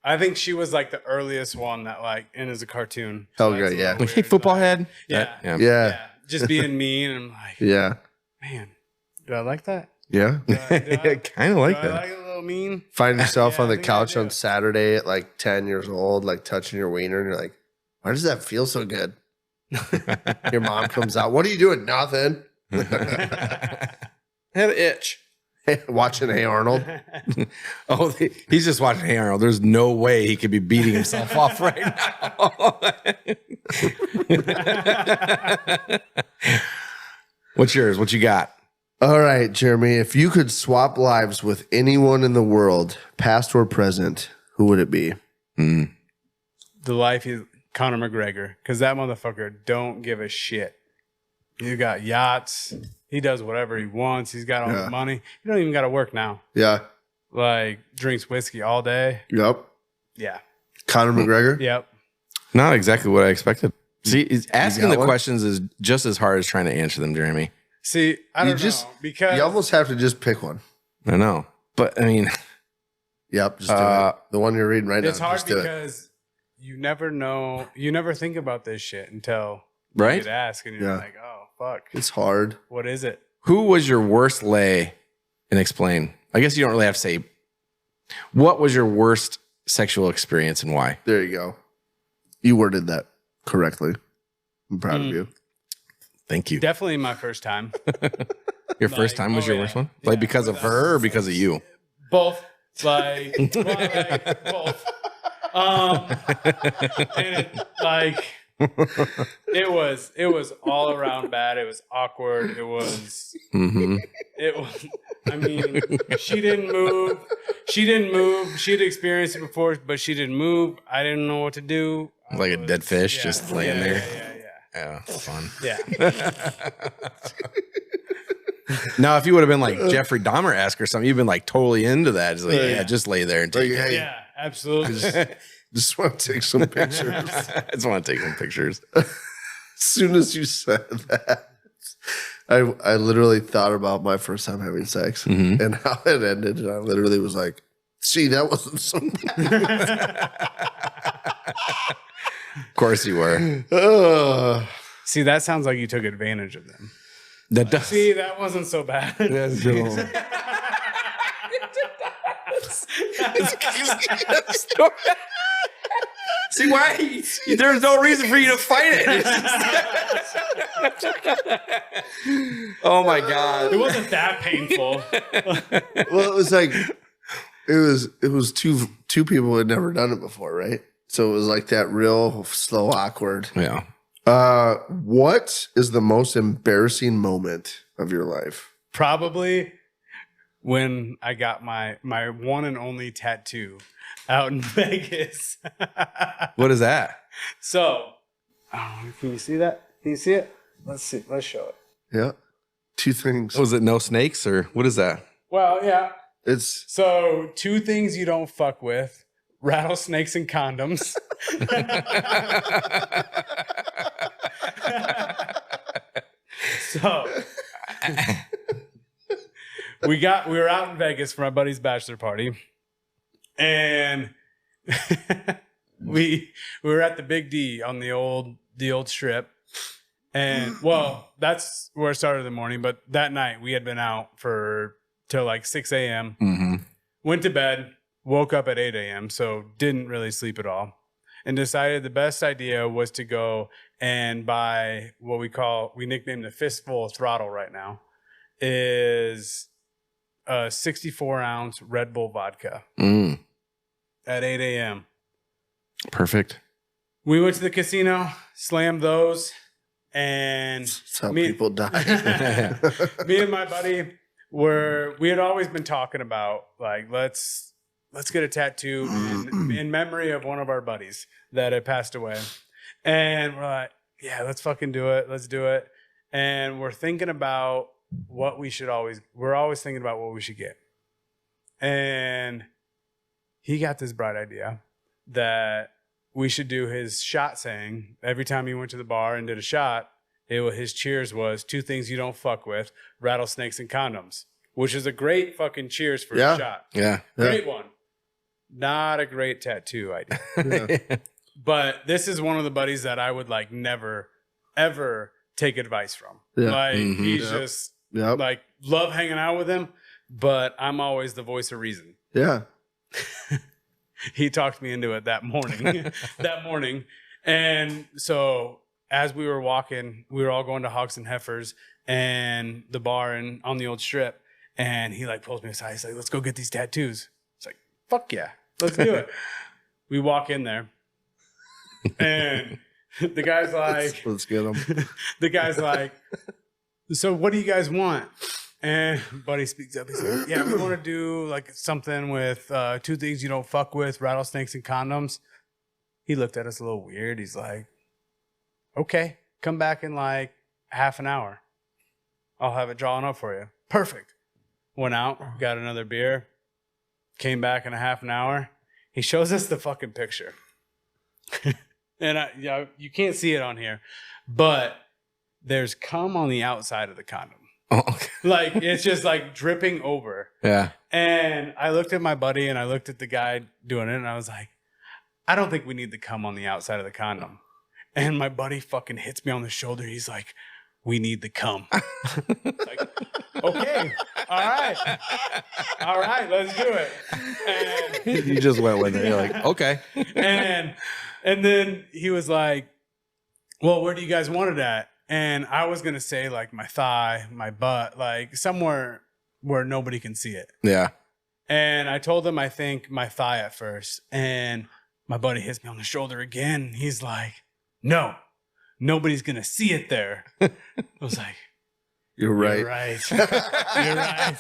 I think she was like the earliest one that like in as a cartoon.
Helga, yeah.
Like, hey, football head.
Yeah.
Yeah.
Just being mean and I'm like,
Yeah.
man, Do I like that?
Yeah.
I kind of like
Do I
that.
like it a little mean?
Find yourself
Yeah,
on
I
the
think
couch
I
on
do.
Saturday at like 10 years old, like touching your wiener, and you're like, why does that feel so good? Your mom comes out. What are you doing? Nothing.
Had an itch.
Watching Hey Arnold.
Oh, he's just watching Hey Arnold. There's no way he could be beating himself off right now. What's yours? What you got?
All right, Jeremy, if you could swap lives with anyone in the world, past or present, who would it be?
The life is Conor McGregor, because that motherfucker don't give a shit. He got yachts. He does whatever he wants. He's got all the money. He don't even got to work now.
Yeah.
Like, drinks whiskey all day.
Yep.
Yeah.
Conor McGregor?
Yep.
Not exactly what I expected. See, asking the
one?
questions is just as hard as trying to answer them, Jeremy.
See, I don't know. Because
You almost have to just pick one.
I know. But, I mean,
Yep, just do it. The one you're reading right
it's
now.
hard
Just do it.
because you never know. You never think about this shit until
right?
you get asked and you're
Yeah.
like, oh, fuck.
It's hard.
What is it?
Who was your worst lay? And explain. I guess you don't really have to say. What was your worst sexual experience and why?
There you go. You worded that correctly. I'm proud of you.
Thank you.
Definitely my first time.
Your first time was your worst one? Like because of her or because of you?
Both. Like, both. And it was all around bad. It was awkward. It was, I mean, she didn't move. She'd experienced it before, but she didn't move. I didn't know what to do.
Like a dead fish just laying there.
Yeah.
Fun.
Yeah.
Mm-hmm.
Now, if you would have been like Jeffrey Dahmer-esque or something, you've been like totally into that. It's like, yeah, just lay there and take
Like,
it.
hey,
Yeah, absolutely.
just want to take some pictures.
I just want to take some pictures.
As soon as you said that, I literally thought about my first time having sex and how it ended. And I literally was like, see, that wasn't so bad.
Of course you were.
See, that sounds like you took advantage of them.
That does.
See, that wasn't so bad.
See why? There's no reason for you to fight it. Oh my god!
It wasn't that painful.
Well, it was like it was two people who had never done it before, right? So it was like that real slow, awkward.
Yeah.
What is the most embarrassing moment of your life?
Probably when I got my one and only tattoo out in Vegas.
What is that?
So, can you see that? Can you see it? Let's see. Let's show it.
Yeah, two things.
Was it no snakes or what is that?
Well, yeah.
It's
So, two things you don't fuck with: rattlesnakes and condoms. So we were out in Vegas for my buddy's bachelor party, and we were at the Big D on the old strip. And well, that's where it started in the morning, but that night we had been out till like 6 a.m.
Mm-hmm.
Went to bed, woke up at 8 a.m., so didn't really sleep at all, and decided the best idea was to go and buy what we nicknamed the fistful of throttle right now, is a 64-ounce Red Bull vodka at 8 a.m.
Perfect.
We went to the casino, slammed those, and
that's how people die.
me and my buddy we had always been talking about, like, let's get a tattoo in memory of one of our buddies that had passed away. And we're like, yeah, let's fucking do it. Let's do it. And we're thinking about we're always thinking about what we should get. And he got this bright idea that we should do his shot saying. Every time he went to the bar and did a shot, his cheers was 2 things you don't fuck with: rattlesnakes and condoms, which is a great fucking cheers for a shot.
Yeah.
Great one. Not a great tattoo idea. But this is one of the buddies that I would like never, ever take advice from.
Yeah.
Like he's just
Yep.
Like, love hanging out with him, but I'm always the voice of reason.
Yeah.
He talked me into it that morning. And so as we were walking, we were all going to Hogs and Heifers and the bar on the old strip. And he like pulls me aside. He's like, let's go get these tattoos. It's like, fuck yeah, let's do it. We walk in there and the guy's like,
let's get them.
The guy's like, so what do you guys want? And Buddy speaks up. He's like, yeah, we want to do like something with 2 things you don't fuck with, rattlesnakes and condoms. He looked at us a little weird. He's like, okay, come back in like half an hour. I'll have it drawn up for you. Perfect. Went out, got another beer, came back in a half an hour. He shows us the fucking picture. And you can't see it on here, but there's cum on the outside of the condom.
Oh, okay.
Like, it's just like dripping over.
Yeah.
And I looked at my buddy and I looked at the guy doing it and I was like, I don't think we need the cum on the outside of the condom. And my buddy fucking hits me on the shoulder. He's like, we need the cum. Like, okay. All right, let's do it. And
You just went with it. You're like, okay.
and then he was like, well, where do you guys want it at? And I was going to say like my thigh, my butt, like somewhere where nobody can see it.
Yeah.
And I told him I think my thigh at first. And my buddy hits me on the shoulder again. He's like, no, nobody's going to see it there. I was like,
You're right.
You're right. You're right.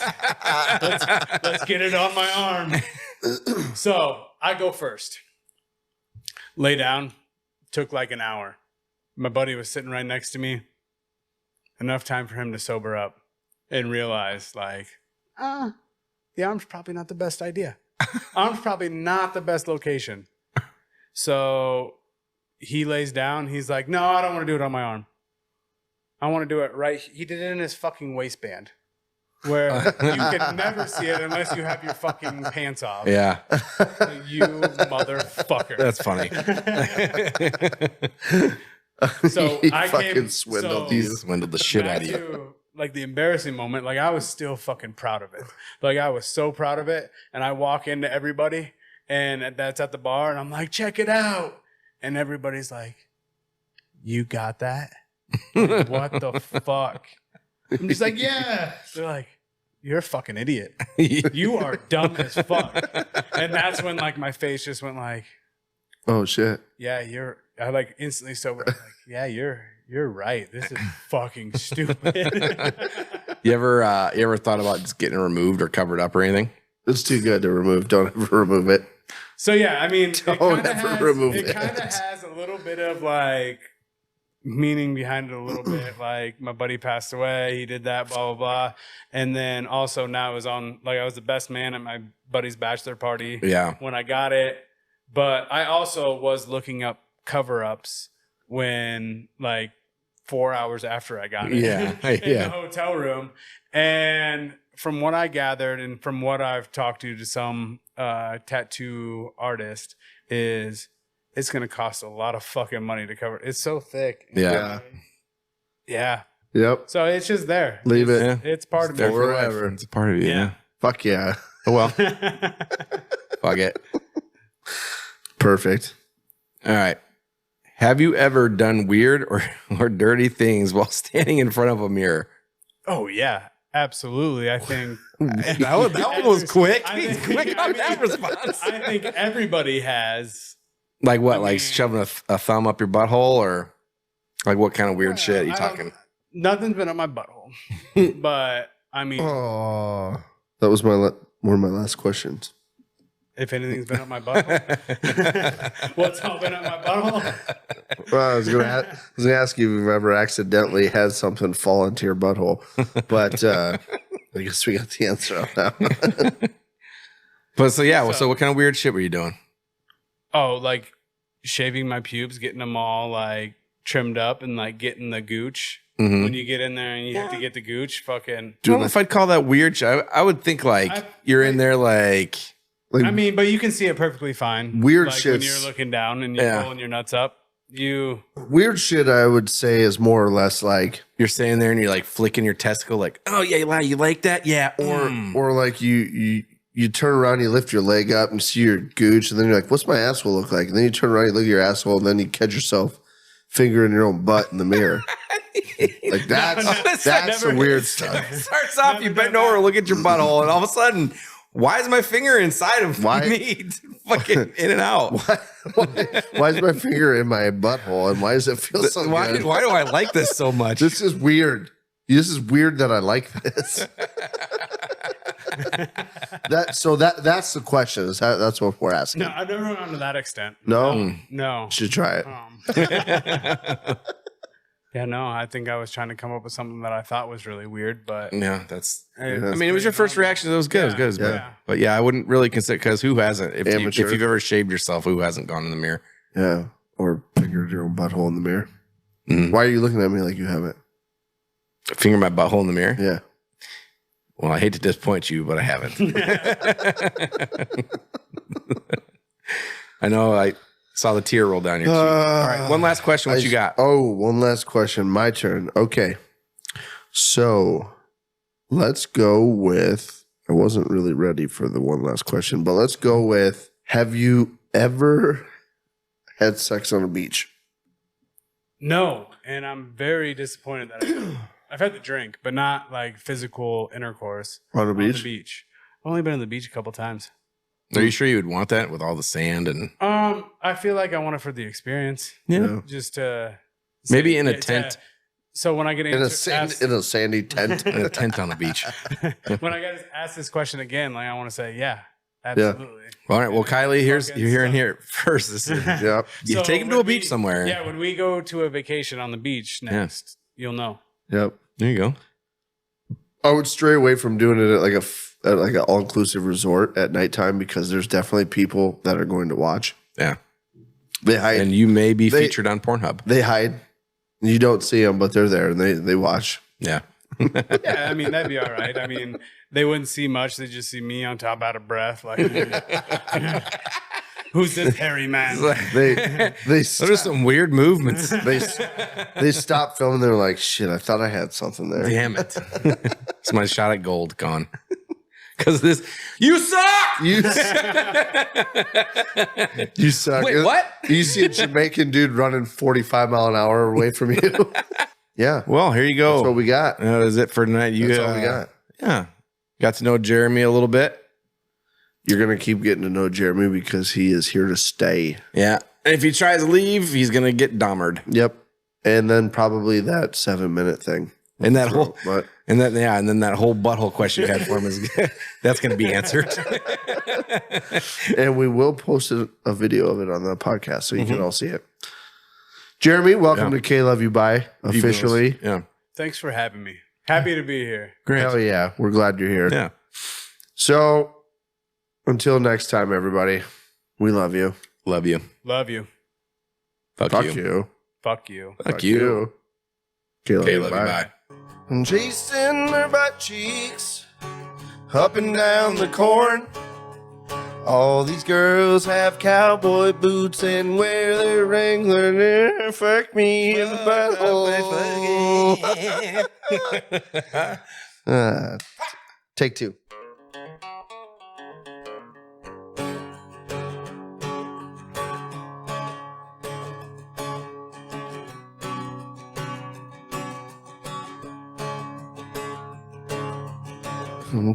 Let's get it on my arm. So I go first. Lay down. Took like an hour. My buddy was sitting right next to me. Enough time for him to sober up and realize, like, the arm's probably not the best idea. Arm's probably not the best location. So he lays down. He's like, no, I don't want to do it on my arm. I want to do it right. He did it in his fucking waistband where you can never see it unless you have your fucking pants off.
Yeah.
You motherfucker.
That's funny.
So
He
I
fucking swindled
He
you.
swindled the shit out
back
of you.
to, like, the embarrassing moment. Like, I was still fucking proud of it. Like, I was so proud of it. And I walk into everybody and that's at the bar and I'm like, check it out. And everybody's like, you got that? Like, what the fuck? I'm just like, yeah. They're like, you're a fucking idiot. You are dumb as fuck. And that's when like my face just went like,
Oh shit.
yeah, I like instantly sobered. Like, yeah, you're right. This is fucking stupid.
You ever thought about just getting it removed or covered up or anything?
It's too good to remove. Don't ever remove it.
So yeah, I mean,
Don't ever remove
it
it.
kind of has a little bit of like meaning behind it a little bit. Like, my buddy passed away, he did that, blah blah blah, and then also now it was on, like, I was the best man at my buddy's bachelor party.
Yeah.
When I got it, but I also was looking up cover-ups when like 4 hours after I got it.
Yeah.
In the hotel room. And from what I gathered and from what I've talked to some tattoo artist is it's going to cost a lot of fucking money to cover it. It's so thick.
Yeah.
Yeah.
Yep.
So it's just there.
Leave it.
Yeah.
It's part of
There
it.
forever.
It's a part of you. Yeah.
Fuck yeah.
Oh, well, fuck it.
Perfect.
All right. Have you ever done weird or dirty things while standing in front of a mirror?
Oh, yeah. Absolutely. I think
That one was quick.
I
He's
think-
quick on that response.
I think everybody has.
Like what?
I mean-
Like shoving a thumb up your butthole, or like what kind of weird shit are you
I don't-
talking?
Nothing's been on my butthole. But I mean,
Oh, that was one of my last questions.
if anything's been on my butthole, what's all been on my butthole?
Well, I was gonna ask you if you've ever accidentally had something fall into your butthole, but I guess we got the answer on that.
But so what kind of weird shit were you doing?
Oh, like shaving my pubes, getting them all like trimmed up and like getting the gooch.
Mhm.
When you get in there and you have to get the gooch, fucking.
I don't know if I'd call that weird shit. I would think like you're in there like
Like,
I mean, but you can see it perfectly fine.
Weird
like when
shits.
you're looking down and you're
Yeah.
pulling your nuts up.
Weird shit, I would say, is more or less like
You're standing there and you're like flicking your testicle, like, oh yeah, you like that, yeah.
or like you turn around, you lift your leg up and see your gooch, and then you're like, what's my asshole look like? And then you turn around, you look at your asshole, and then you catch yourself fingering your own butt in the mirror. Like that's the weird stuff.
It starts off, you bend over, look at your butthole, and all of a sudden, why is my finger inside of me? Fucking in and out.
Why is my finger in my butthole, and why does it feel so good?
Why do I like this so much?
This is weird. This is weird that I like this. That's the question. That's what we're asking.
No, I've never gone to that extent.
No?
No.
Should try it.
Yeah, no, I think I was trying to come up with something that I thought was really weird, but
Yeah, that's.
I
mean, it was your first reaction. It was good. It was good.
Yeah.
But yeah, I wouldn't really consider, because who hasn't? If
Amateur.
you've ever shaved yourself, who hasn't gone in the mirror?
Yeah. Or fingered your own butthole in the mirror. Why are you looking at me like you haven't?
Finger my butthole in the mirror?
Yeah.
Well, I hate to disappoint you, but I haven't. I know I saw the tear roll down your cheek. All right, one last question. What you got?
One last question. My turn. Okay. So let's go with, I wasn't really ready for the one last question, but let's go with, have you ever had sex on a beach?
No, and I'm very disappointed that I've had the drink, but not like physical intercourse
On the beach?
the beach. I've only been on the beach a couple times.
Are you sure you would want that with all the sand and
I feel like I want it for the experience.
Yeah.
Just to
maybe in a tent?
So when I get
In a sandy tent.
In a tent on the beach.
when I get asked this question again, like I want to say, yeah, absolutely.
All right. Well, Kylie, you're hearing here first. This is,
Yep.
you
So
take him to a beach somewhere.
Yeah, when we go to a vacation on the beach next, you'll know.
Yep.
There you go.
I would stray away from doing it at like an all-inclusive resort at nighttime, because there's definitely people that are going to watch.
Yeah.
They hide.
And you may be featured on Pornhub.
They hide. You don't see them, but they're there and they watch.
Yeah.
Yeah, I mean, that'd be all right. I mean, they wouldn't see much. They just see me on top out of breath. Like, who's this hairy man?
They
Those are some weird movements.
they stop filming. They're like, shit, I thought I had something there.
Damn it. It's my shot at gold gone. Because this, you suck!
You suck.
Wait, what?
You see a Jamaican dude running 45 mile an hour away from you. Yeah.
Well, here you go.
That's what we got.
That is it for tonight.
That's all we got.
Yeah. Got to know Jeremy a little bit.
You're going to keep getting to know Jeremy because he is here to stay.
Yeah. And if he tries to leave, he's going to get dommered.
Yep. And then probably that 7-minute thing.
And that whole,
But
and then that whole butthole question you had for him is that's going to be answered.
and we will post a video of it on the podcast so you can all see it. Jeremy, welcome to KLYB officially.
Yeah.
Thanks for having me. Happy to be here.
Great.
Hell yeah. We're glad you're here.
Yeah.
So until next time, everybody, we love you.
Love you.
Love you.
Fuck
Fuck
you.
you.
Fuck you.
Fuck you. Okay, love you. Bye.
And chasing her butt cheeks up and down the corn. All these girls have cowboy boots and wear their Wrangler. Fuck me in the butthole. Take two.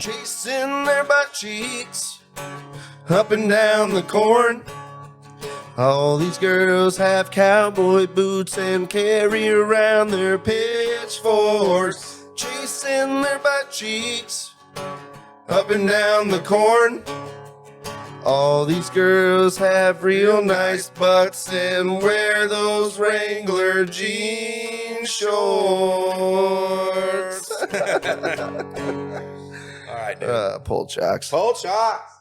Chasing their butt cheeks up and down the corn. All these girls have cowboy boots and carry around their pitchforks. Chasing their butt cheeks up and down the corn. All these girls have real nice butts and wear those Wrangler jean shorts.
All right, dude.
Pull jacks.
Pull shots.